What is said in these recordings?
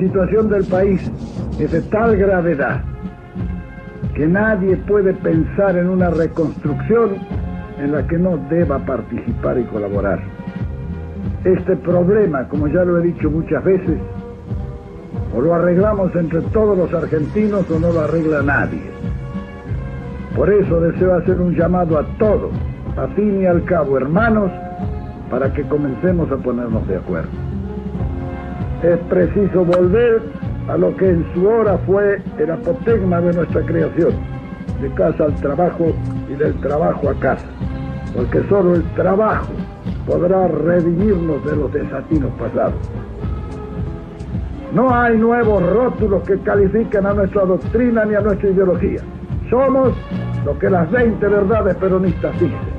situación del país es de tal gravedad que nadie puede pensar en una reconstrucción en la que no deba participar y colaborar. Este problema, como ya lo he dicho muchas veces, o lo arreglamos entre todos los argentinos o no lo arregla nadie. Por eso deseo hacer un llamado a todos, a fin y al cabo, hermanos, para que comencemos a ponernos de acuerdo. Es preciso volver a lo que en su hora fue el apotegma de nuestra creación, de casa al trabajo y del trabajo a casa, porque solo el trabajo podrá redimirnos de los desatinos pasados. No hay nuevos rótulos que califiquen a nuestra doctrina ni a nuestra ideología. Somos lo que las 20 verdades peronistas dicen.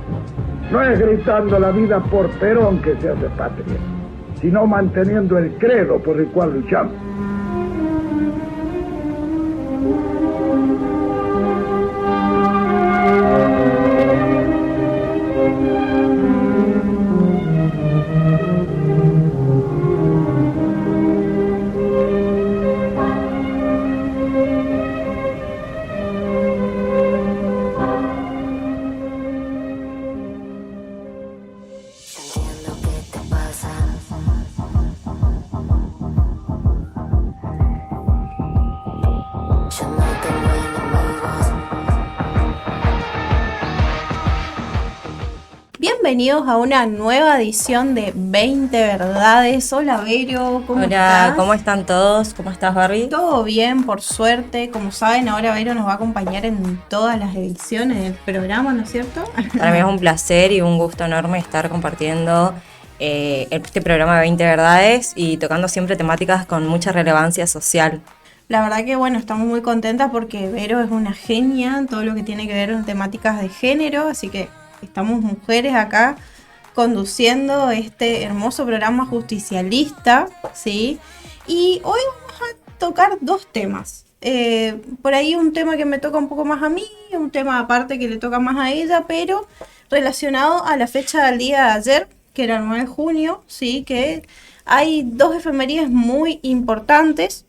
No es gritando la vida por Perón que se hace patria, sino manteniendo el credo por el cual luchamos. Bienvenidos a una nueva edición de 20 Verdades. Hola Vero, ¿cómo estás? Hola, ¿cómo están todos? ¿Cómo estás, Barbie? Todo bien, por suerte. Como saben, ahora Vero nos va a acompañar en todas las ediciones del programa, ¿no es cierto? Para mí es un placer y un gusto enorme estar compartiendo este programa de 20 Verdades y tocando siempre temáticas con mucha relevancia social. La verdad que bueno, estamos muy contentas porque Vero es una genia en todo lo que tiene que ver con temáticas de género, así que estamos mujeres acá conduciendo este hermoso programa justicialista, ¿sí? Y hoy vamos a tocar dos temas. Por ahí un tema que me toca un poco más a mí, un tema aparte que le toca más a ella, pero relacionado a la fecha del día de ayer, que era el 9 de junio, ¿sí? Que hay dos efemérides muy importantes.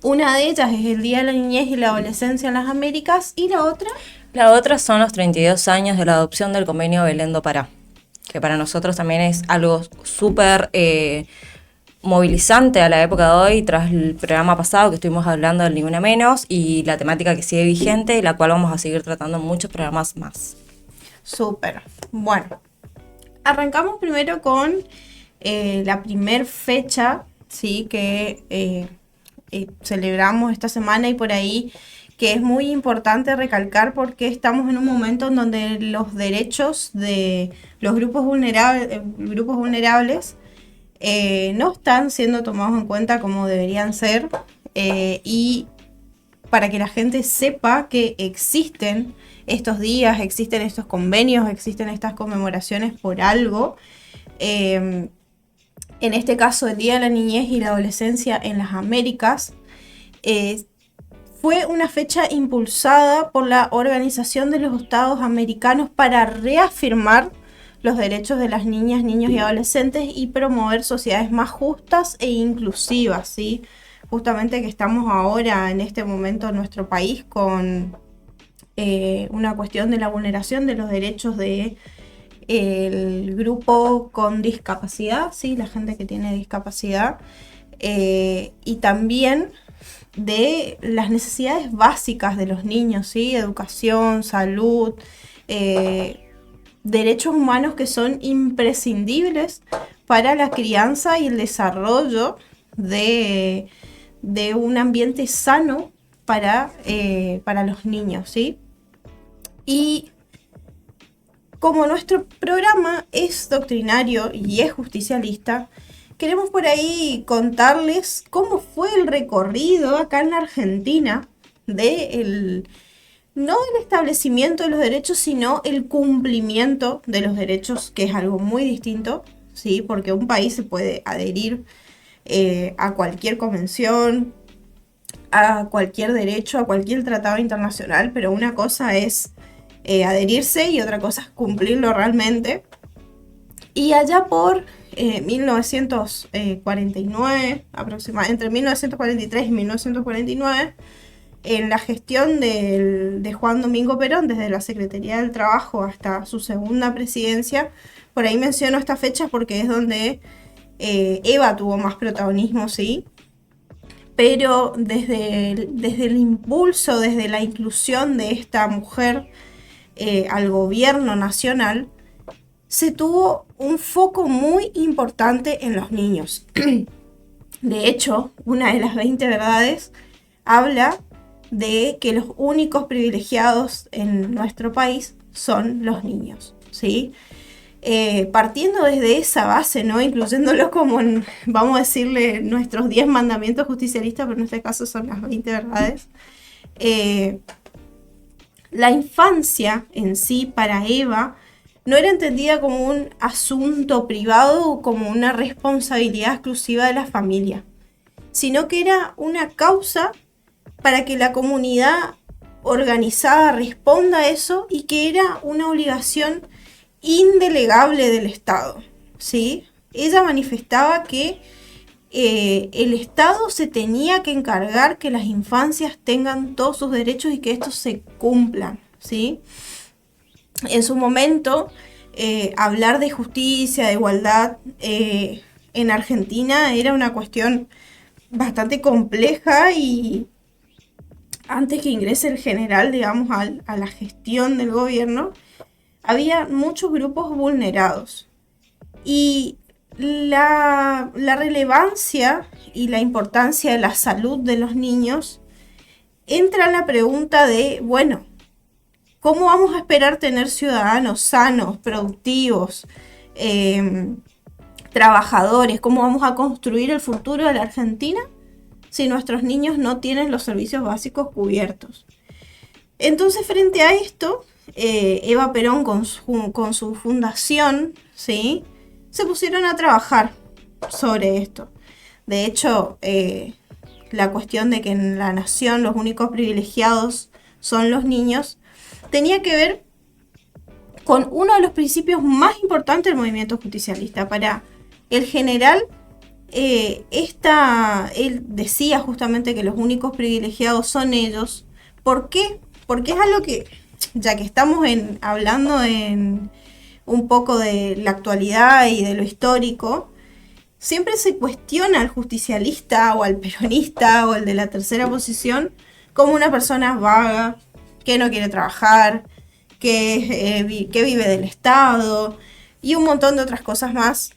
Una de ellas es el Día de la Niñez y la Adolescencia en las Américas, y la otra... La otra son los 32 años de la adopción del convenio Belén do Pará, que para nosotros también es algo súper movilizante a la época de hoy, tras el programa pasado que estuvimos hablando del Ni Una Menos y la temática que sigue vigente y la cual vamos a seguir tratando en muchos programas más. Súper. Bueno, arrancamos primero con la primer fecha, ¿sí? Que celebramos esta semana y por ahí, que es muy importante recalcar porque estamos en un momento en donde los derechos de los grupos vulnerables no están siendo tomados en cuenta como deberían ser, y para que la gente sepa que existen estos días, existen estos convenios, existen estas conmemoraciones por algo. En este caso, el Día de la Niñez y la Adolescencia en las Américas fue una fecha impulsada por la Organización de los Estados Americanos para reafirmar los derechos de las niñas, niños y adolescentes y promover sociedades más justas e inclusivas, ¿sí? Justamente que estamos ahora en este momento en nuestro país con una cuestión de la vulneración de los derechos de el grupo con discapacidad, ¿sí? La gente que tiene discapacidad, y también de las necesidades básicas de los niños, ¿sí? Educación, salud, derechos humanos que son imprescindibles para la crianza y el desarrollo de un ambiente sano para los niños, ¿sí? Y como nuestro programa es doctrinario y es justicialista, queremos por ahí contarles cómo fue el recorrido acá en la Argentina no del establecimiento de los derechos, sino el cumplimiento de los derechos, que es algo muy distinto, ¿sí? Porque un país se puede adherir a cualquier convención, a cualquier derecho, a cualquier tratado internacional, pero una cosa es adherirse y otra cosa es cumplirlo realmente. Y allá por 1949, aproximadamente, entre 1943 y 1949, en la gestión de Juan Domingo Perón, desde la Secretaría del Trabajo hasta su segunda presidencia, por ahí menciono esta fecha porque es donde Eva tuvo más protagonismo, sí, pero desde el impulso, desde la inclusión de esta mujer al gobierno nacional, se tuvo un foco muy importante en los niños. De hecho, una de las 20 verdades habla de que los únicos privilegiados en nuestro país son los niños, ¿sí? Partiendo desde esa base, ¿no? Incluyéndolo como, vamos a decirle, nuestros 10 mandamientos justicialistas, pero en este caso son las 20 verdades. La infancia en sí, para Eva, no era entendida como un asunto privado o como una responsabilidad exclusiva de la familia, sino que era una causa para que la comunidad organizada responda a eso y que era una obligación indelegable del Estado, ¿sí? Ella manifestaba que el Estado se tenía que encargar que las infancias tengan todos sus derechos y que estos se cumplan, ¿sí? En su momento, hablar de justicia, de igualdad en Argentina era una cuestión bastante compleja y antes que ingrese el general, digamos, a la gestión del gobierno, había muchos grupos vulnerados. Y la relevancia y la importancia de la salud de los niños entra en la pregunta de, bueno, ¿cómo vamos a esperar tener ciudadanos sanos, productivos, trabajadores? ¿Cómo vamos a construir el futuro de la Argentina si nuestros niños no tienen los servicios básicos cubiertos? Entonces, frente a esto, Eva Perón con su fundación, ¿sí?, se pusieron a trabajar sobre esto. De hecho, la cuestión de que en la nación los únicos privilegiados son los niños tenía que ver con uno de los principios más importantes del movimiento justicialista. Para el general, él decía justamente que los únicos privilegiados son ellos. ¿Por qué? Porque es algo que, ya que estamos hablando un poco de la actualidad y de lo histórico, siempre se cuestiona al justicialista o al peronista o al de la tercera posición como una persona vaga, que no quiere trabajar, que vive del Estado y un montón de otras cosas más,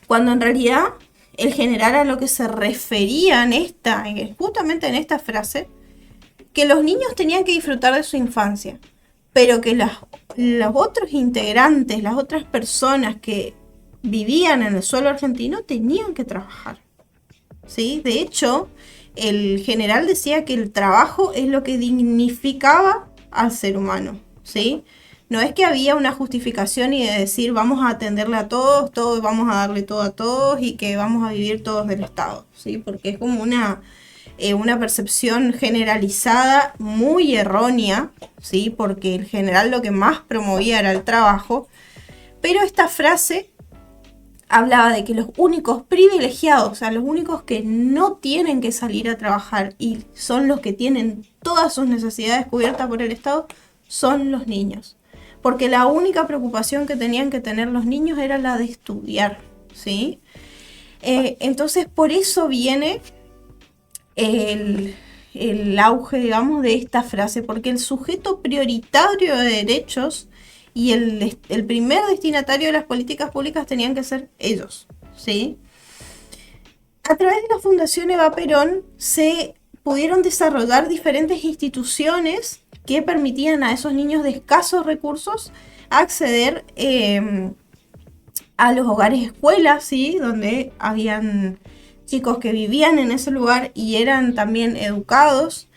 cuando en realidad el general a lo que se refería justamente en esta frase, que los niños tenían que disfrutar de su infancia, pero que los otros integrantes, las otras personas que vivían en el suelo argentino tenían que trabajar, ¿sí? De hecho, el general decía que el trabajo es lo que dignificaba al ser humano, ¿sí? No es que había una justificación y de decir vamos a atenderle a todos, vamos a darle todo a todos y que vamos a vivir todos del Estado, ¿sí? Porque es como una percepción generalizada muy errónea, ¿sí? Porque el general lo que más promovía era el trabajo, pero esta frase hablaba de que los únicos privilegiados, o sea, los únicos que no tienen que salir a trabajar y son los que tienen todas sus necesidades cubiertas por el Estado, son los niños. Porque la única preocupación que tenían que tener los niños era la de estudiar, ¿sí? Entonces, por eso viene el auge, digamos, de esta frase, porque el sujeto prioritario de derechos y el primer destinatario de las políticas públicas tenían que ser ellos, ¿sí? A través de la Fundación Eva Perón se pudieron desarrollar diferentes instituciones que permitían a esos niños de escasos recursos acceder a los hogares escuelas, ¿sí? Donde habían chicos que vivían en ese lugar y eran también educados.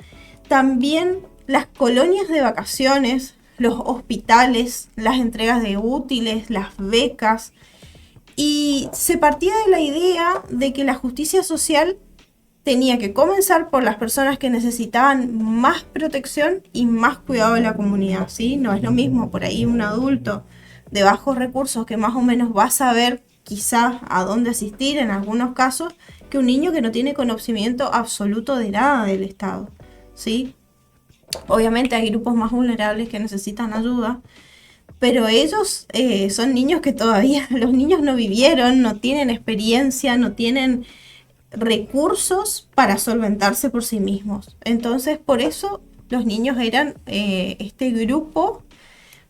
También las colonias de vacaciones, los hospitales, las entregas de útiles, las becas. Y se partía de la idea de que la justicia social tenía que comenzar por las personas que necesitaban más protección y más cuidado de la comunidad, ¿sí? No es lo mismo por ahí un adulto de bajos recursos, que más o menos va a saber quizás a dónde asistir en algunos casos, que un niño que no tiene conocimiento absoluto de nada del Estado, ¿sí? Obviamente hay grupos más vulnerables que necesitan ayuda, pero ellos son niños que todavía, los niños no vivieron, no tienen experiencia, no tienen recursos para solventarse por sí mismos. Entonces, por eso los niños eran este grupo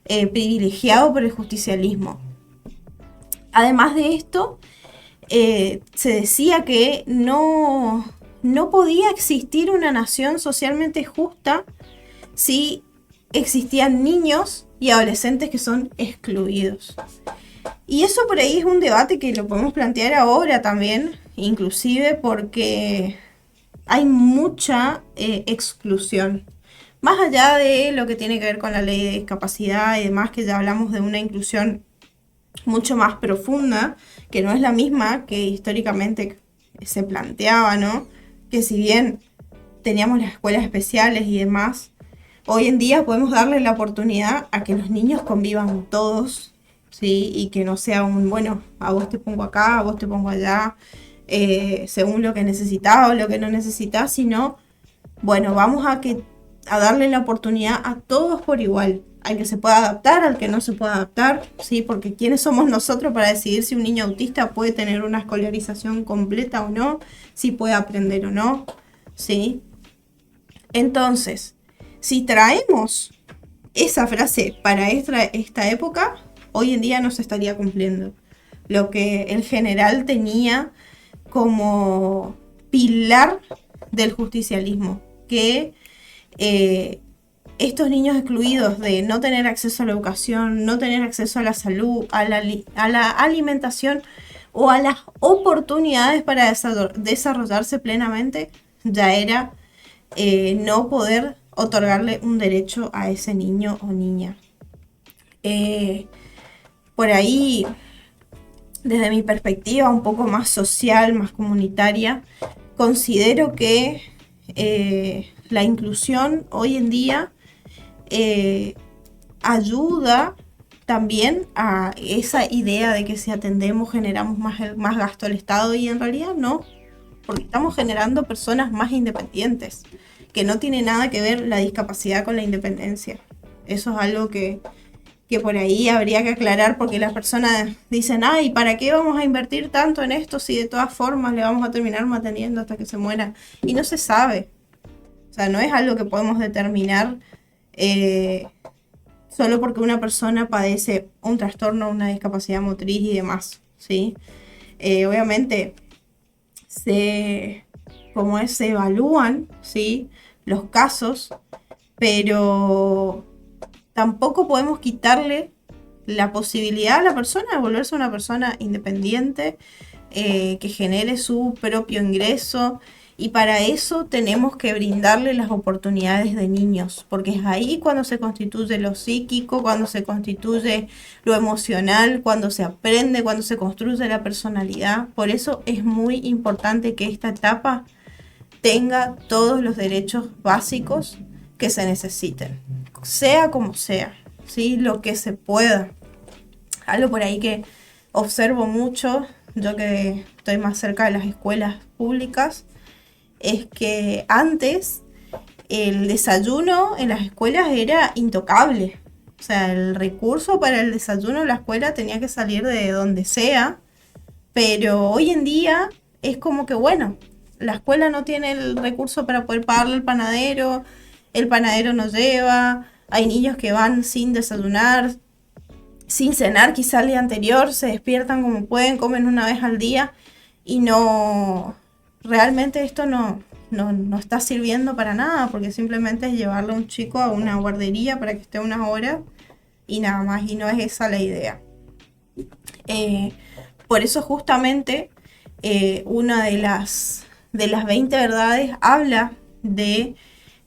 privilegiado por el justicialismo. Además de esto, se decía que no podía existir una nación socialmente justa si existían niños y adolescentes que son excluidos. Y eso por ahí es un debate que lo podemos plantear ahora también, inclusive porque hay mucha exclusión. Más allá de lo que tiene que ver con la ley de discapacidad y demás, que ya hablamos de una inclusión mucho más profunda, que no es la misma que históricamente se planteaba, ¿no? Que si bien teníamos las escuelas especiales y demás, hoy en día podemos darle la oportunidad a que los niños convivan todos, ¿sí? Y que no sea un, bueno, a vos te pongo acá, a vos te pongo allá, según lo que necesitás o lo que no necesitás, sino, bueno, vamos a darle la oportunidad a todos por igual, al que se pueda adaptar, al que no se pueda adaptar, ¿sí? Porque ¿quiénes somos nosotros para decidir si un niño autista puede tener una escolarización completa o no, si puede aprender o no, ¿sí? Entonces, si traemos esa frase para esta época, hoy en día no se estaría cumpliendo. Lo que el general tenía como pilar del justicialismo, que estos niños excluidos de no tener acceso a la educación, no tener acceso a la salud, a la alimentación o a las oportunidades para desarrollarse plenamente, ya era no poder otorgarle un derecho a ese niño o niña. Por ahí, desde mi perspectiva un poco más social, más comunitaria, considero que la inclusión hoy en día ayuda también a esa idea de que si atendemos generamos más gasto al Estado, y en realidad no, porque estamos generando personas más independientes, que no tiene nada que ver la discapacidad con la independencia. Eso es algo que por ahí habría que aclarar, porque las personas dicen, ay, ¿para qué vamos a invertir tanto en esto si de todas formas le vamos a terminar manteniendo hasta que se muera? Y no se sabe. O sea, no es algo que podemos determinar solo porque una persona padece un trastorno, una discapacidad motriz y demás, ¿sí? Obviamente se evalúan, ¿sí?, los casos, pero tampoco podemos quitarle la posibilidad a la persona de volverse una persona independiente, que genere su propio ingreso. Y para eso tenemos que brindarle las oportunidades de niños, porque es ahí cuando se constituye lo psíquico, cuando se constituye lo emocional, cuando se aprende, cuando se construye la personalidad. Por eso es muy importante que esta etapa tenga todos los derechos básicos que se necesiten, sea como sea, ¿sí? Lo que se pueda. Algo por ahí que observo mucho, yo que estoy más cerca de las escuelas públicas, es que antes el desayuno en las escuelas era intocable. O sea, el recurso para el desayuno en la escuela tenía que salir de donde sea, pero hoy en día es como que, bueno, la escuela no tiene el recurso para poder pagarle al panadero, el panadero no lleva, hay niños que van sin desayunar, sin cenar quizá el día anterior, se despiertan como pueden, comen una vez al día y no... Realmente esto no está sirviendo para nada, porque simplemente es llevarle a un chico a una guardería para que esté unas horas y nada más, y no es esa la idea. Por eso justamente una de las 20 verdades habla de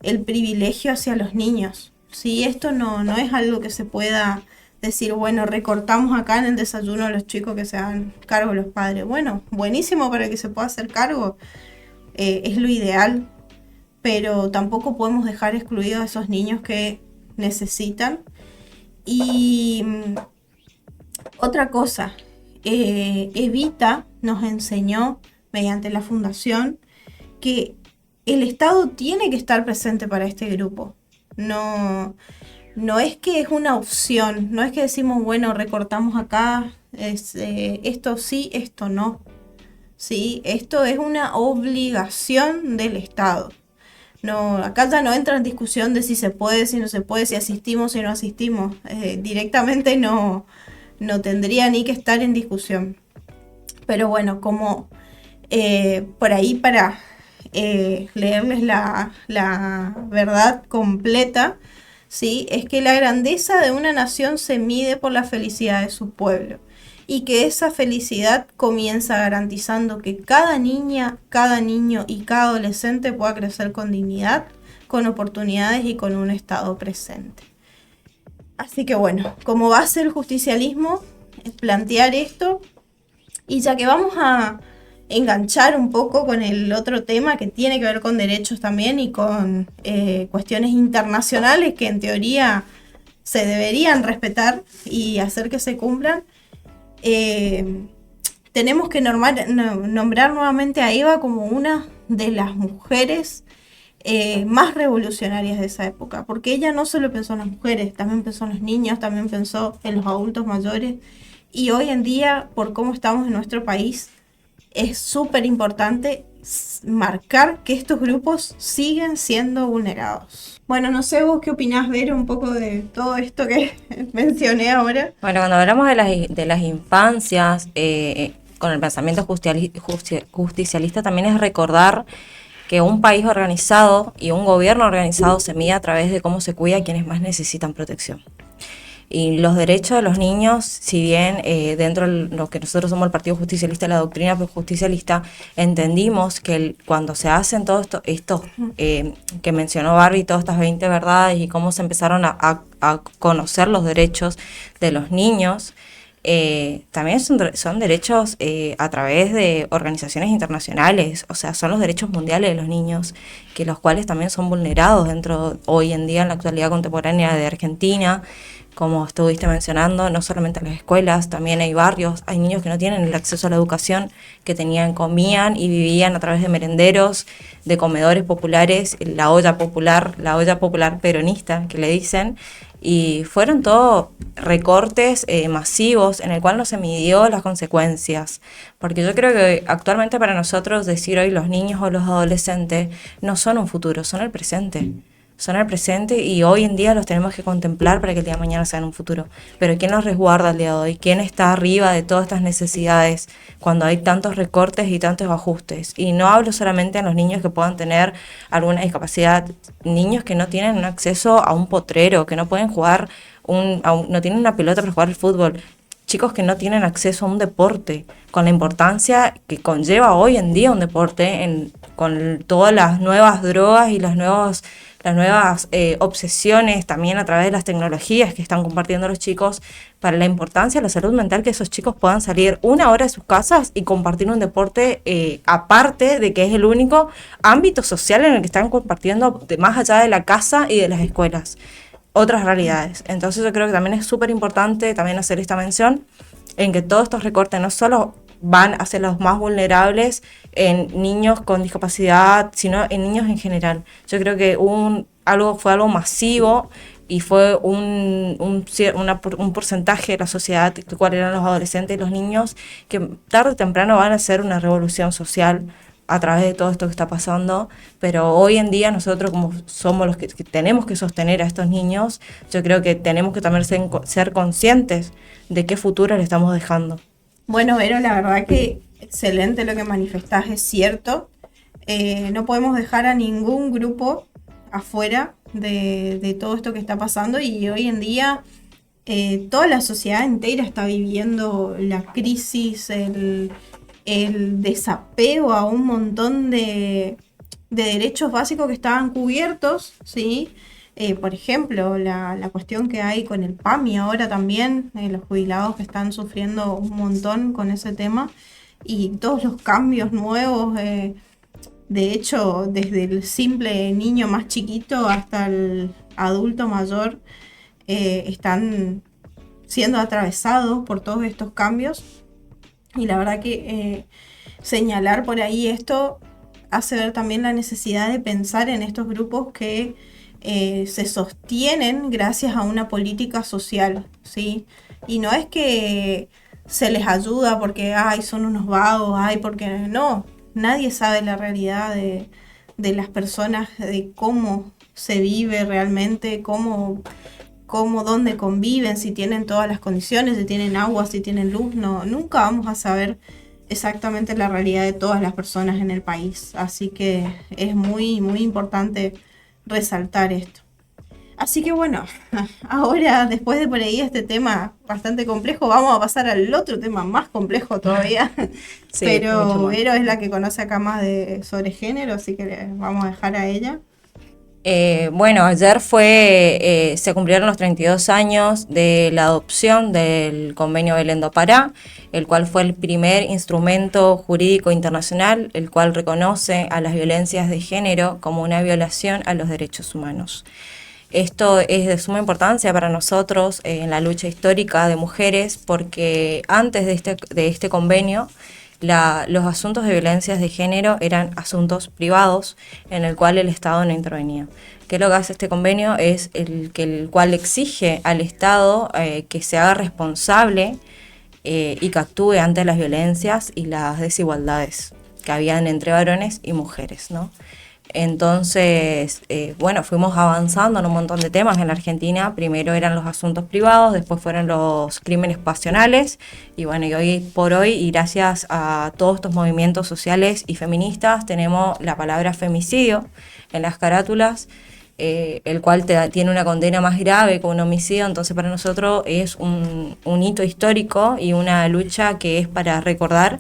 el privilegio hacia los niños. ¿Sí? Esto no es algo que se pueda decir, bueno, recortamos acá en el desayuno a los chicos que se hagan cargo de los padres. Bueno, buenísimo para que se pueda hacer cargo, es lo ideal, pero tampoco podemos dejar excluidos a esos niños que necesitan. Y Otra cosa, Evita nos enseñó mediante la fundación que el Estado tiene que estar presente para este grupo. No, no es que es una opción, no es que decimos, bueno, recortamos acá, esto sí, esto no. Sí, esto es una obligación del Estado. No, acá ya no entra en discusión de si se puede, si no se puede, si asistimos, si no asistimos. Directamente no tendría ni que estar en discusión. Pero bueno, como por ahí para leerles la verdad completa, ¿sí? Es que la grandeza de una nación se mide por la felicidad de su pueblo y que esa felicidad comienza garantizando que cada niña, cada niño y cada adolescente pueda crecer con dignidad, con oportunidades y con un Estado presente. Así que bueno, como base del justicialismo, es plantear esto, y ya que vamos a enganchar un poco con el otro tema que tiene que ver con derechos también y con cuestiones internacionales que en teoría se deberían respetar y hacer que se cumplan, tenemos que nombrar nuevamente a Eva como una de las mujeres más revolucionarias de esa época, porque ella no solo pensó en las mujeres, también pensó en los niños, también pensó en los adultos mayores, y hoy en día, por cómo estamos en nuestro país, es súper importante marcar que estos grupos siguen siendo vulnerados. Bueno, no sé vos qué opinás, Vero, un poco de todo esto que mencioné ahora. Bueno, cuando hablamos de las infancias, con el pensamiento justicialista también es recordar que un país organizado y un gobierno organizado se mide a través de cómo se cuida a quienes más necesitan protección. Y los derechos de los niños, si bien dentro de lo que nosotros somos el Partido Justicialista, la doctrina justicialista, entendimos que cuando se hacen todos estos que mencionó Barbie, todas estas 20 verdades y cómo se empezaron a conocer los derechos de los niños, también son derechos a través de organizaciones internacionales, o sea, son los derechos mundiales de los niños, que los cuales también son vulnerados dentro hoy en día en la actualidad contemporánea de Argentina. Como estuviste mencionando, no solamente en las escuelas, también hay barrios, hay niños que no tienen el acceso a la educación, que comían y vivían a través de merenderos, de comedores populares, la olla popular peronista, que le dicen, y fueron todos recortes masivos en el cual no se midió las consecuencias, porque yo creo que actualmente para nosotros decir hoy los niños o los adolescentes no son un futuro, son el presente. Son el presente y hoy en día los tenemos que contemplar para que el día de mañana sean un futuro. Pero ¿quién los resguarda el día de hoy? ¿Quién está arriba de todas estas necesidades cuando hay tantos recortes y tantos ajustes? Y no hablo solamente en los niños que puedan tener alguna discapacidad, niños que no tienen un acceso a un potrero, que no pueden jugar, no tienen una pelota para jugar al fútbol. Chicos que no tienen acceso a un deporte, con la importancia que conlleva hoy en día un deporte, con todas las nuevas drogas y las nuevas obsesiones también a través de las tecnologías que están compartiendo los chicos, para la importancia de la salud mental, que esos chicos puedan salir una hora de sus casas y compartir un deporte aparte de que es el único ámbito social en el que están compartiendo más allá de la casa y de las escuelas otras realidades. Entonces yo creo que también es súper importante también hacer esta mención en que todos estos recortes no solo van hacia los más vulnerables en niños con discapacidad, sino en niños en general. Yo creo que fue algo masivo y fue un porcentaje de la sociedad, cuál eran los adolescentes y los niños, que tarde o temprano van a hacer una revolución social a través de todo esto que está pasando, pero hoy en día nosotros como somos los que tenemos que sostener a estos niños, yo creo que tenemos que también ser conscientes de qué futuro le estamos dejando. Bueno, Vero, la verdad que excelente lo que manifestás, es cierto. No podemos dejar a ningún grupo afuera de todo esto que está pasando, y hoy en día toda la sociedad entera está viviendo la crisis, el desapego a un montón de derechos básicos que estaban cubiertos, ¿sí? Por ejemplo, la cuestión que hay con el PAMI ahora también, los jubilados que están sufriendo un montón con ese tema, y todos los cambios nuevos, de hecho, desde el simple niño más chiquito hasta el adulto mayor, están siendo atravesado por todos estos cambios. Y la verdad que señalar por ahí esto hace ver también la necesidad de pensar en estos grupos que se sostienen gracias a una política social, ¿sí? Y no es que se les ayuda porque ay, son unos vagos, ay, porque no, nadie sabe la realidad de las personas, de cómo se vive realmente, dónde conviven, si tienen todas las condiciones, si tienen agua, si tienen luz. No, nunca vamos a saber exactamente la realidad de todas las personas en el país. Así que es muy, muy importante resaltar esto. Así que bueno, ahora después de por ahí este tema bastante complejo, vamos a pasar al otro tema más complejo todavía. Sí, pero Vero es la que conoce acá más sobre género, así que le vamos a dejar a ella. Bueno, ayer se cumplieron los 32 años de la adopción del Convenio Belén do Pará, el cual fue el primer instrumento jurídico internacional, el cual reconoce a las violencias de género como una violación a los derechos humanos. Esto es de suma importancia para nosotros en la lucha histórica de mujeres, porque antes de este convenio, los asuntos de violencias de género eran asuntos privados en el cual el Estado no intervenía. ¿Qué es lo que hace este convenio? Es el cual exige al Estado que se haga responsable y que actúe ante las violencias y las desigualdades que habían entre varones y mujeres, ¿no? Entonces, bueno, fuimos avanzando en un montón de temas en la Argentina. Primero eran los asuntos privados, después fueron los crímenes pasionales. Y bueno, y hoy por hoy, y gracias a todos estos movimientos sociales y feministas, tenemos la palabra femicidio en las carátulas, el cual tiene una condena más grave que un homicidio. Entonces, para nosotros es un hito histórico y una lucha que es para recordar.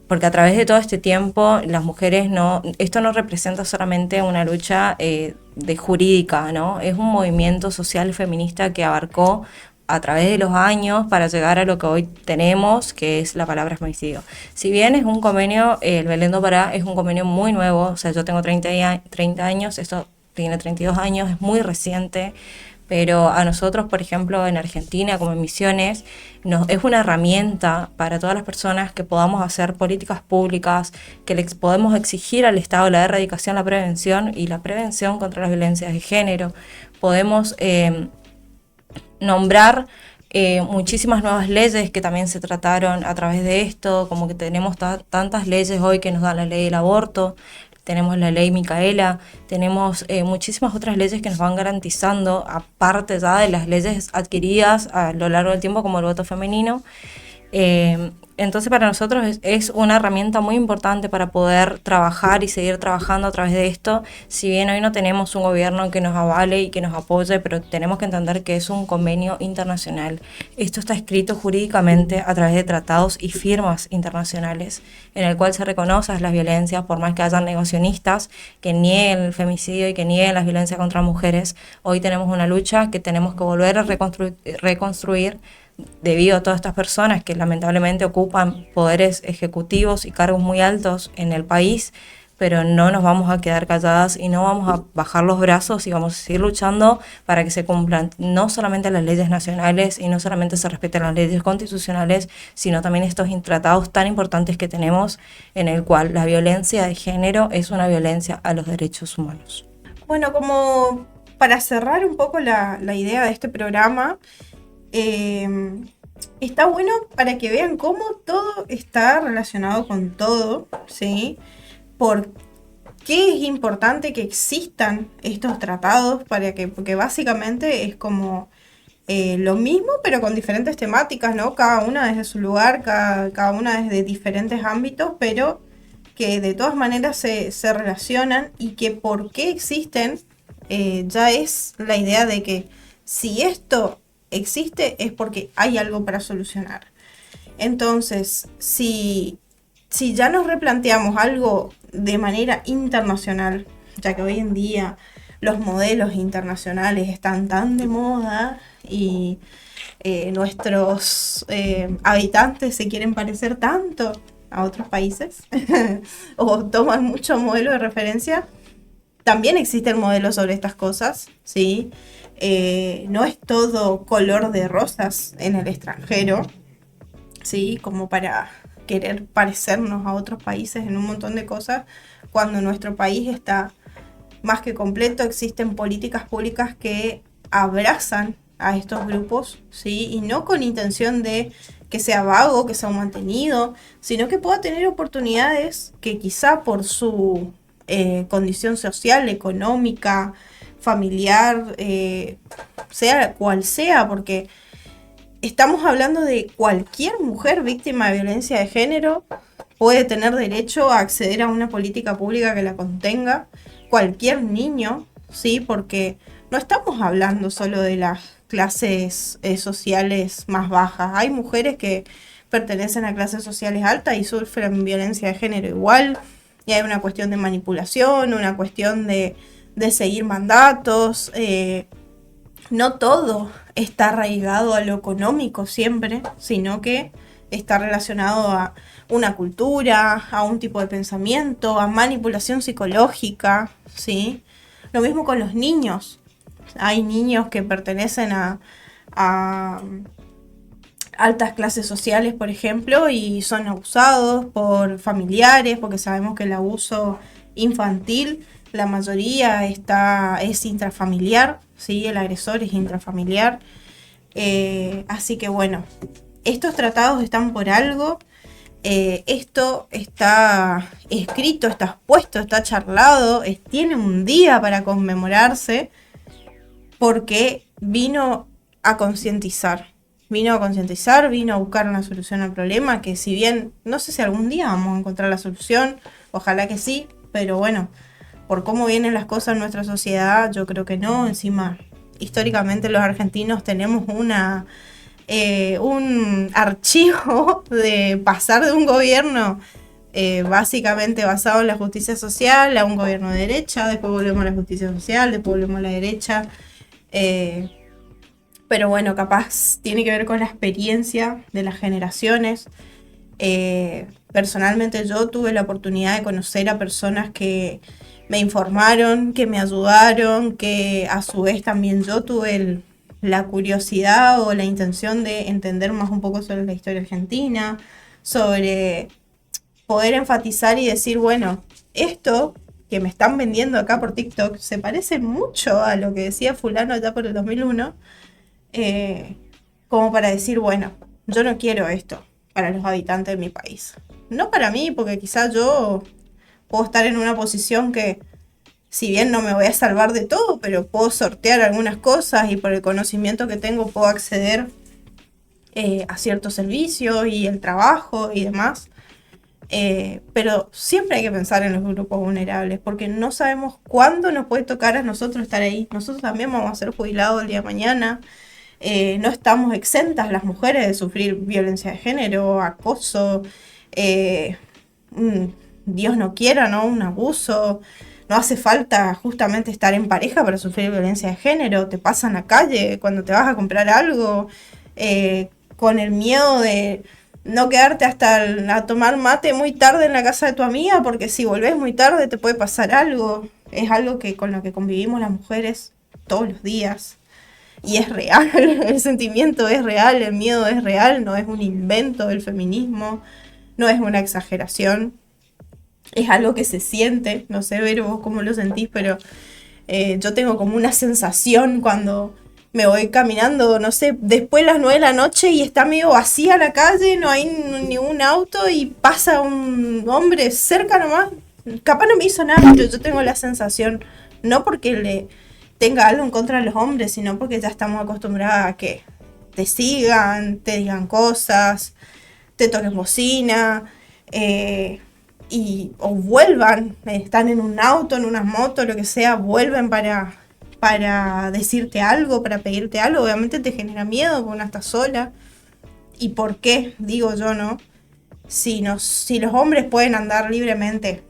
Porque a través de todo este tiempo las mujeres esto no representa solamente una lucha de jurídica, ¿no? Es un movimiento social feminista que abarcó a través de los años para llegar a lo que hoy tenemos, que es la palabra femicidio. Si bien es un convenio, el Belén do Pará es un convenio muy nuevo, o sea, yo tengo 30 años, esto tiene 32 años, es muy reciente. Pero a nosotros, por ejemplo, en Argentina, como en Misiones, es una herramienta para todas las personas que podamos hacer políticas públicas, que podemos exigir al Estado la erradicación, la prevención y la prevención contra las violencias de género. Podemos nombrar muchísimas nuevas leyes que también se trataron a través de esto, como que tenemos tantas leyes hoy que nos dan la ley del aborto, tenemos la ley Micaela, tenemos muchísimas otras leyes que nos van garantizando, aparte ya de las leyes adquiridas a lo largo del tiempo, como el voto femenino. Entonces para nosotros es una herramienta muy importante para poder trabajar y seguir trabajando a través de esto. Si bien hoy no tenemos un gobierno que nos avale y que nos apoye, pero tenemos que entender que es un convenio internacional. Esto está escrito jurídicamente a través de tratados y firmas internacionales en el cual se reconocen las violencias, por más que hayan negacionistas que nieguen el femicidio y que nieguen las violencias contra mujeres. Hoy tenemos una lucha que tenemos que volver a reconstruir debido a todas estas personas que lamentablemente ocupan poderes ejecutivos y cargos muy altos en el país, pero no nos vamos a quedar calladas y no vamos a bajar los brazos y vamos a seguir luchando para que se cumplan no solamente las leyes nacionales y no solamente se respeten las leyes constitucionales, sino también estos tratados tan importantes que tenemos, en el cual la violencia de género es una violencia a los derechos humanos. Bueno, como para cerrar un poco la idea de este programa, está bueno para que vean cómo todo está relacionado con todo, ¿sí? ¿Por qué es importante que existan estos tratados? Porque básicamente es como lo mismo, pero con diferentes temáticas, ¿no? Cada una desde su lugar, cada una desde diferentes ámbitos, pero que de todas maneras se relacionan, y que por qué existen ya es la idea de que si esto existe es porque hay algo para solucionar. Entonces, si ya nos replanteamos algo de manera internacional, ya que hoy en día los modelos internacionales están tan de moda y nuestros habitantes se quieren parecer tanto a otros países o toman mucho modelo de referencia, también existen modelos sobre estas cosas, ¿sí? No es todo color de rosas en el extranjero, ¿sí? Como para querer parecernos a otros países en un montón de cosas, cuando nuestro país está más que completo. Existen políticas públicas que abrazan a estos grupos, ¿sí? Y no con intención de que sea vago, que sea un mantenido, sino que pueda tener oportunidades que quizá por su condición social, económica, familiar, sea cual sea, porque estamos hablando de cualquier mujer víctima de violencia de género puede tener derecho a acceder a una política pública que la contenga, cualquier niño, ¿sí? Porque no estamos hablando solo de las clases sociales más bajas. Hay mujeres que pertenecen a clases sociales altas y sufren violencia de género igual, y hay una cuestión de manipulación, una cuestión de seguir mandatos. No todo está arraigado a lo económico siempre, sino que está relacionado a una cultura, a un tipo de pensamiento, a manipulación psicológica, ¿sí? Lo mismo con los niños. Hay niños que pertenecen a altas clases sociales, por ejemplo, y son abusados por familiares, porque sabemos que el abuso infantil, la mayoría es intrafamiliar, ¿sí? El agresor es intrafamiliar. Así que bueno, estos tratados están por algo. Esto está escrito, está expuesto, está charlado, tiene un día para conmemorarse, porque vino a concientizar, vino a buscar una solución al problema, que si bien no sé si algún día vamos a encontrar la solución, ojalá que sí, pero bueno, por cómo vienen las cosas en nuestra sociedad, yo creo que no. Encima, históricamente los argentinos tenemos un archivo de pasar de un gobierno básicamente basado en la justicia social a un gobierno de derecha, después volvemos a la justicia social, después volvemos a la derecha. Pero bueno, capaz tiene que ver con la experiencia de las generaciones. Personalmente yo tuve la oportunidad de conocer a personas que me informaron, que me ayudaron, que a su vez también yo tuve la curiosidad o la intención de entender más un poco sobre la historia argentina, sobre poder enfatizar y decir, bueno, esto que me están vendiendo acá por TikTok se parece mucho a lo que decía fulano allá por el 2001, como para decir, bueno, yo no quiero esto para los habitantes de mi país. No para mí, porque quizás yo puedo estar en una posición que, si bien no me voy a salvar de todo, pero puedo sortear algunas cosas y por el conocimiento que tengo puedo acceder a ciertos servicios y el trabajo y demás. Pero siempre hay que pensar en los grupos vulnerables, porque no sabemos cuándo nos puede tocar a nosotros estar ahí. Nosotros también vamos a ser jubilados el día de mañana. No estamos exentas las mujeres de sufrir violencia de género, acoso, Dios no quiera, ¿no? Un abuso. No hace falta justamente estar en pareja para sufrir violencia de género. Te pasa en la calle cuando te vas a comprar algo, con el miedo de no quedarte a tomar mate muy tarde en la casa de tu amiga, porque si volvés muy tarde te puede pasar algo. Es algo con lo que convivimos las mujeres todos los días. Y es real, el sentimiento es real, el miedo es real, no es un invento del feminismo, no es una exageración. Es algo que se siente, no sé, Vero, vos cómo lo sentís, pero yo tengo como una sensación cuando me voy caminando, no sé, después de las 9 de la noche y está medio vacía la calle, no hay ningún auto y pasa un hombre cerca nomás. Capaz no me hizo nada, pero yo tengo la sensación, no porque le tenga algo en contra de los hombres, sino porque ya estamos acostumbradas a que te sigan, te digan cosas, te toquen bocina, o vuelvan, están en un auto, en una moto, lo que sea, vuelven para decirte algo, para pedirte algo. Obviamente te genera miedo porque no estás sola. ¿Y por qué? Digo yo, ¿no? Si los hombres pueden andar libremente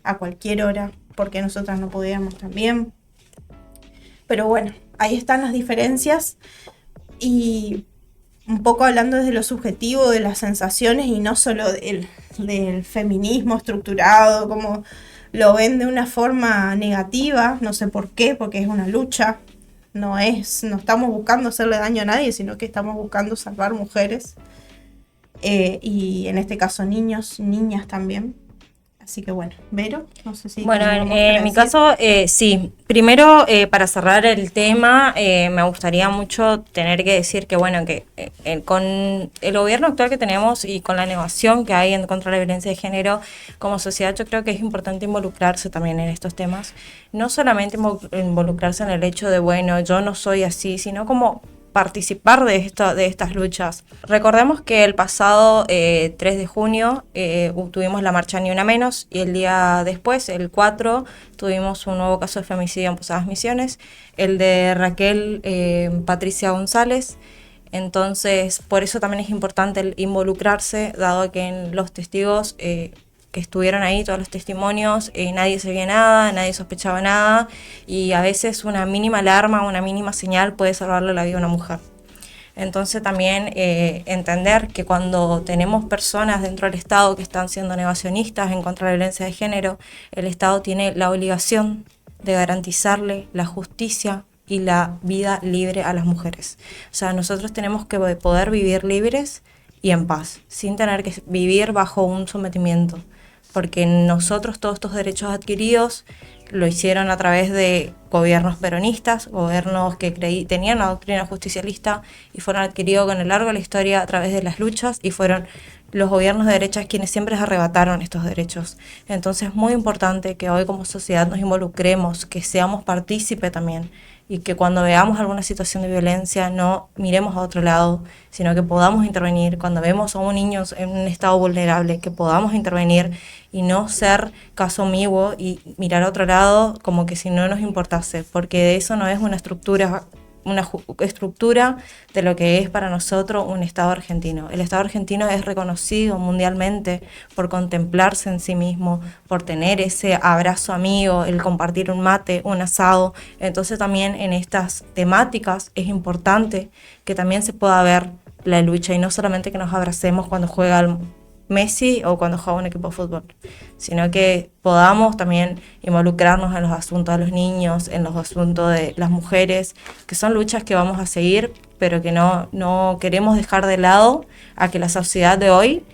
a cualquier hora, ¿por qué nosotras no podíamos también? Pero bueno, ahí están las diferencias. Y un poco hablando desde lo subjetivo, de las sensaciones y no solo del feminismo estructurado, como lo ven de una forma negativa, no sé por qué, porque es una lucha, no estamos buscando hacerle daño a nadie, sino que estamos buscando salvar mujeres, y en este caso niños, niñas también. Así que bueno, Vero, no sé si... Bueno, en mi caso, sí. Primero, para cerrar el tema, me gustaría mucho tener que decir que, bueno, que con el gobierno actual que tenemos y con la negación que hay en contra de la violencia de género, como sociedad yo creo que es importante involucrarse también en estos temas. No solamente involucrarse en el hecho de, bueno, yo no soy así, sino como participar de estas luchas. Recordemos que el pasado 3 de junio tuvimos la marcha Ni Una Menos, y el día después, el 4, tuvimos un nuevo caso de femicidio en Posadas Misiones, el de Raquel Patricia González. Entonces, por eso también es importante el involucrarse, dado que en los testigos que estuvieron ahí, todos los testimonios, nadie sabía nada, nadie sospechaba nada, y a veces una mínima alarma, una mínima señal puede salvarle la vida a una mujer. Entonces también entender que cuando tenemos personas dentro del Estado que están siendo negacionistas en contra de la violencia de género, el Estado tiene la obligación de garantizarle la justicia y la vida libre a las mujeres. O sea, nosotros tenemos que poder vivir libres y en paz, sin tener que vivir bajo un sometimiento, porque nosotros todos estos derechos adquiridos lo hicieron a través de gobiernos peronistas, gobiernos que tenían la doctrina justicialista y fueron adquiridos con el largo de la historia a través de las luchas, y fueron los gobiernos de derecha quienes siempre arrebataron estos derechos. Entonces es muy importante que hoy como sociedad nos involucremos, que seamos partícipe también, y que cuando veamos alguna situación de violencia no miremos a otro lado, sino que podamos intervenir. Cuando vemos a un niño en un estado vulnerable, que podamos intervenir y no ser caso omiso y mirar a otro lado como que si no nos importase, porque eso no es una estructura de lo que es para nosotros un Estado argentino. El Estado argentino es reconocido mundialmente por contemplarse en sí mismo, por tener ese abrazo amigo, el compartir un mate, un asado. Entonces también en estas temáticas es importante que también se pueda ver la lucha, y no solamente que nos abracemos cuando juega el Messi o cuando juega un equipo de fútbol, sino que podamos también involucrarnos en los asuntos de los niños, en los asuntos de las mujeres, que son luchas que vamos a seguir, pero que no queremos dejar de lado a que la sociedad de hoy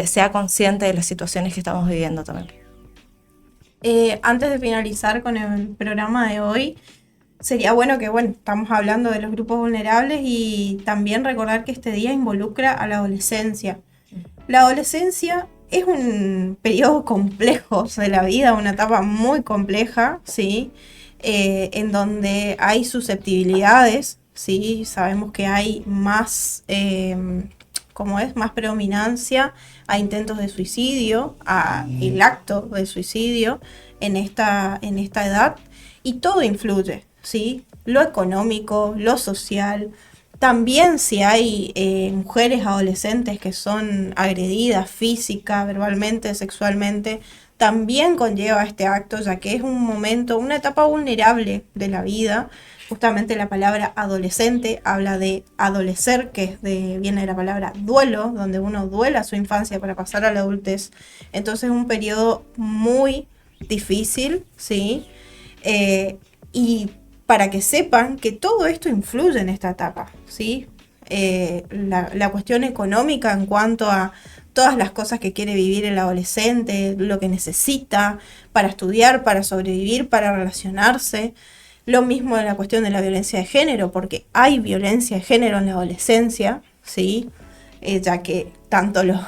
sea consciente de las situaciones que estamos viviendo también. Antes de finalizar con el programa de hoy, sería bueno que, estamos hablando de los grupos vulnerables, y también recordar que este día involucra a la adolescencia. La adolescencia es un periodo complejo de la vida, una etapa muy compleja, ¿sí? En donde hay susceptibilidades, ¿sí? Sabemos que hay más, más predominancia a intentos de suicidio, a el acto de suicidio en esta edad, y todo influye, ¿sí? Lo económico, lo social. También si hay mujeres adolescentes que son agredidas física, verbalmente, sexualmente, también conlleva este acto, ya que es un momento, una etapa vulnerable de la vida. Justamente la palabra adolescente habla de adolecer, que viene de la palabra duelo, donde uno duela su infancia para pasar a la adultez. Entonces es un periodo muy difícil, ¿sí? Y para que sepan que todo esto influye en esta etapa, ¿sí? La cuestión económica en cuanto a todas las cosas que quiere vivir el adolescente, lo que necesita para estudiar, para sobrevivir, para relacionarse. Lo mismo en la cuestión de la violencia de género, porque hay violencia de género en la adolescencia, ¿sí? Ya que tanto los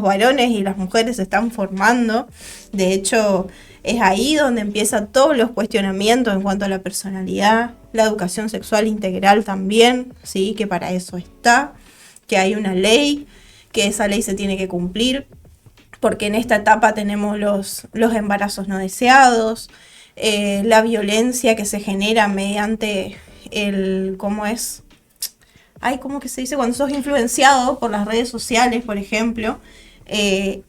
varones y las mujeres se están formando. De hecho, es ahí donde empiezan todos los cuestionamientos en cuanto a la personalidad, la educación sexual integral también, ¿sí? Que para eso está, que hay una ley, que esa ley se tiene que cumplir, porque en esta etapa tenemos los embarazos no deseados, la violencia que se genera mediante ¿cómo que se dice? Cuando sos influenciado por las redes sociales, por ejemplo,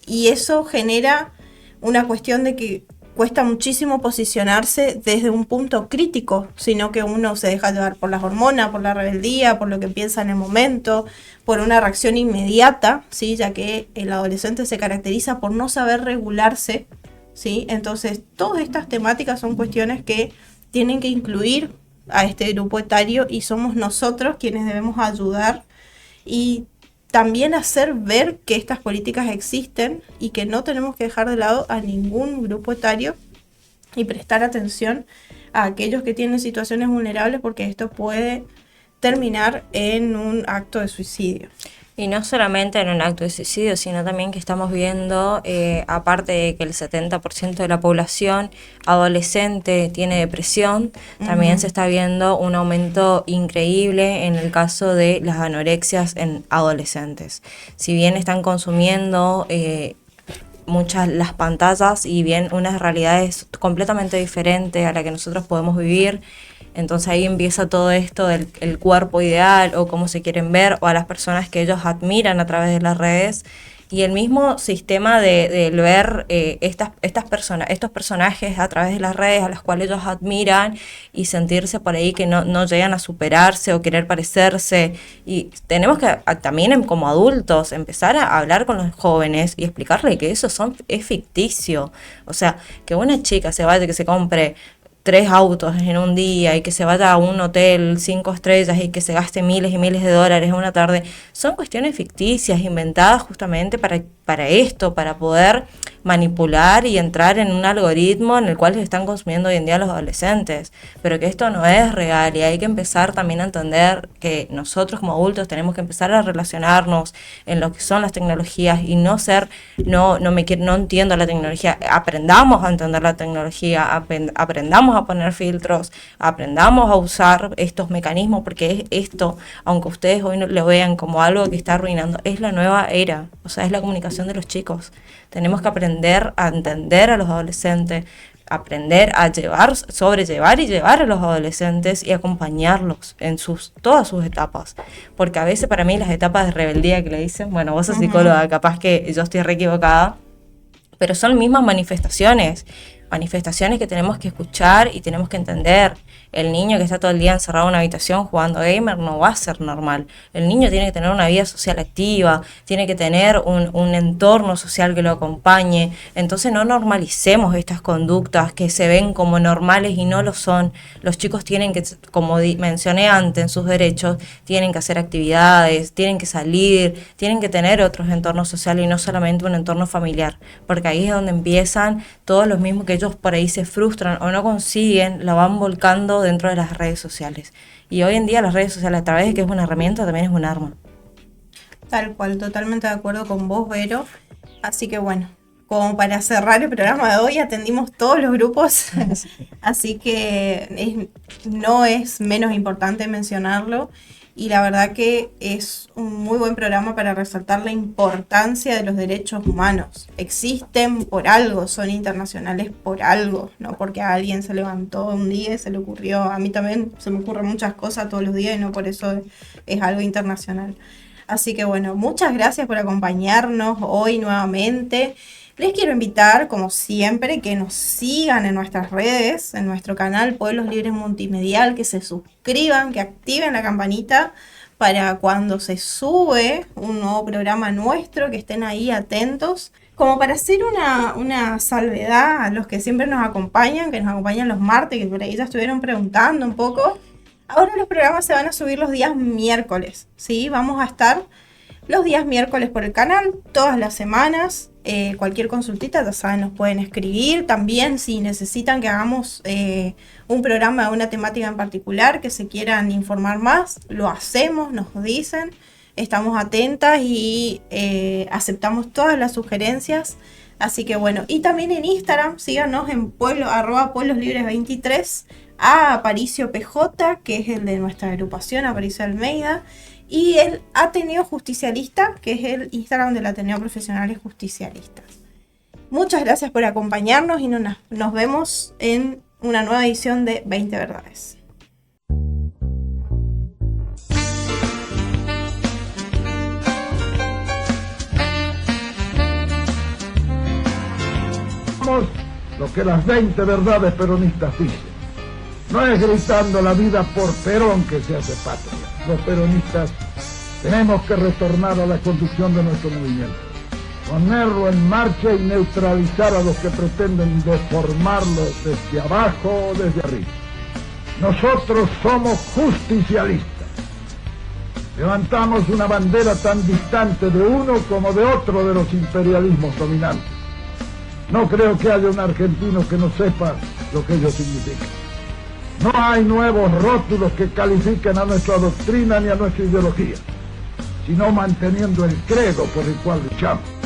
y eso genera una cuestión de que cuesta muchísimo posicionarse desde un punto crítico, sino que uno se deja llevar por las hormonas, por la rebeldía, por lo que piensa en el momento, por una reacción inmediata, ¿sí? Ya que el adolescente se caracteriza por no saber regularse, ¿sí? Entonces, todas estas temáticas son cuestiones que tienen que incluir a este grupo etario y somos nosotros quienes debemos ayudar y también hacer ver que estas políticas existen y que no tenemos que dejar de lado a ningún grupo etario y prestar atención a aquellos que tienen situaciones vulnerables, porque esto puede terminar en un acto de suicidio. Y no solamente en un acto de suicidio, sino también que estamos viendo, aparte de que el 70% de la población adolescente tiene depresión, también se está viendo un aumento increíble en el caso de las anorexias en adolescentes. Si bien están consumiendo muchas las pantallas y bien unas realidades completamente diferentes a la que nosotros podemos vivir, entonces ahí empieza todo esto del el cuerpo ideal o cómo se quieren ver o a las personas que ellos admiran a través de las redes y el mismo sistema de ver estos personajes a través de las redes a las cuales ellos admiran y sentirse por ahí que no llegan a superarse o querer parecerse. Y tenemos que también como adultos empezar a hablar con los jóvenes y explicarle que eso es ficticio. O sea, que una chica se vaya, que se compre 3 autos en un día y que se vaya a un hotel 5 estrellas y que se gaste miles y miles de dólares en una tarde, son cuestiones ficticias, inventadas justamente para esto, para poder manipular y entrar en un algoritmo en el cual se están consumiendo hoy en día los adolescentes, pero que esto no es real y hay que empezar también a entender que nosotros como adultos tenemos que empezar a relacionarnos en lo que son las tecnologías y no entiendo la tecnología, aprendamos a entender la tecnología, aprendamos a poner filtros, aprendamos a usar estos mecanismos, porque esto, aunque ustedes hoy no lo vean como algo que está arruinando, es la nueva era, o sea, es la comunicación de los chicos. Tenemos que aprender a entender a los adolescentes, aprender a sobrellevar y llevar a los adolescentes y acompañarlos en todas sus etapas. Porque a veces para mí las etapas de rebeldía que le dicen, bueno, vos sos psicóloga, capaz que yo estoy re equivocada, pero son mismas manifestaciones que tenemos que escuchar y tenemos que entender. El niño que está todo el día encerrado en una habitación jugando gamer no va a ser normal. El niño tiene que tener una vida social activa, tiene que tener un entorno social que lo acompañe. Entonces no normalicemos estas conductas que se ven como normales y no lo son. Los chicos tienen que, como mencioné antes, en sus derechos, tienen que hacer actividades, tienen que salir, tienen que tener otros entornos sociales y no solamente un entorno familiar. Porque ahí es donde empiezan todos los mismos que ellos por ahí se frustran o no consiguen, lo van volcando dentro de las redes sociales. Y hoy en día las redes sociales, a través de que es una herramienta, también es un arma. Tal cual, totalmente de acuerdo con vos, Vero. Así que bueno, como para cerrar el programa de hoy, atendimos todos los grupos, así que no es menos importante mencionarlo. Y la verdad que es un muy buen programa para resaltar la importancia de los derechos humanos. Existen por algo, son internacionales por algo, no porque a alguien se levantó un día y se le ocurrió. A mí también se me ocurren muchas cosas todos los días y no por eso es algo internacional. Así que bueno, muchas gracias por acompañarnos hoy nuevamente. Les quiero invitar, como siempre, que nos sigan en nuestras redes, en nuestro canal Pueblos Libres Multimedial, que se suscriban, que activen la campanita para cuando se sube un nuevo programa nuestro, que estén ahí atentos. Como para hacer una salvedad a los que siempre nos acompañan, que nos acompañan los martes, que por ahí ya estuvieron preguntando un poco. Ahora los programas se van a subir los días miércoles, ¿sí? Vamos a estar los días miércoles por el canal, todas las semanas. Cualquier consultita, ya saben, nos pueden escribir. También si necesitan que hagamos un programa de una temática en particular, que se quieran informar más, lo hacemos, nos dicen. Estamos atentas y aceptamos todas las sugerencias. Así que bueno, y también en Instagram, síganos en @puebloslibres23, a Aparicio PJ, que es el de nuestra agrupación, Aparicio Almeida, y el Ateneo Justicialista, que es el Instagram del Ateneo Profesionales Justicialistas. Muchas gracias por acompañarnos y nos vemos en una nueva edición de 20 Verdades. Lo que las 20 verdades peronistas dicen. No es gritando la vida por Perón que se hace patria. Los peronistas tenemos que retornar a la conducción de nuestro movimiento, ponerlo en marcha y neutralizar a los que pretenden deformarlo desde abajo o desde arriba. Nosotros somos justicialistas. Levantamos una bandera tan distante de uno como de otro de los imperialismos dominantes. No creo que haya un argentino que no sepa lo que ello significa. No hay nuevos rótulos que califiquen a nuestra doctrina ni a nuestra ideología, sino manteniendo el credo por el cual luchamos.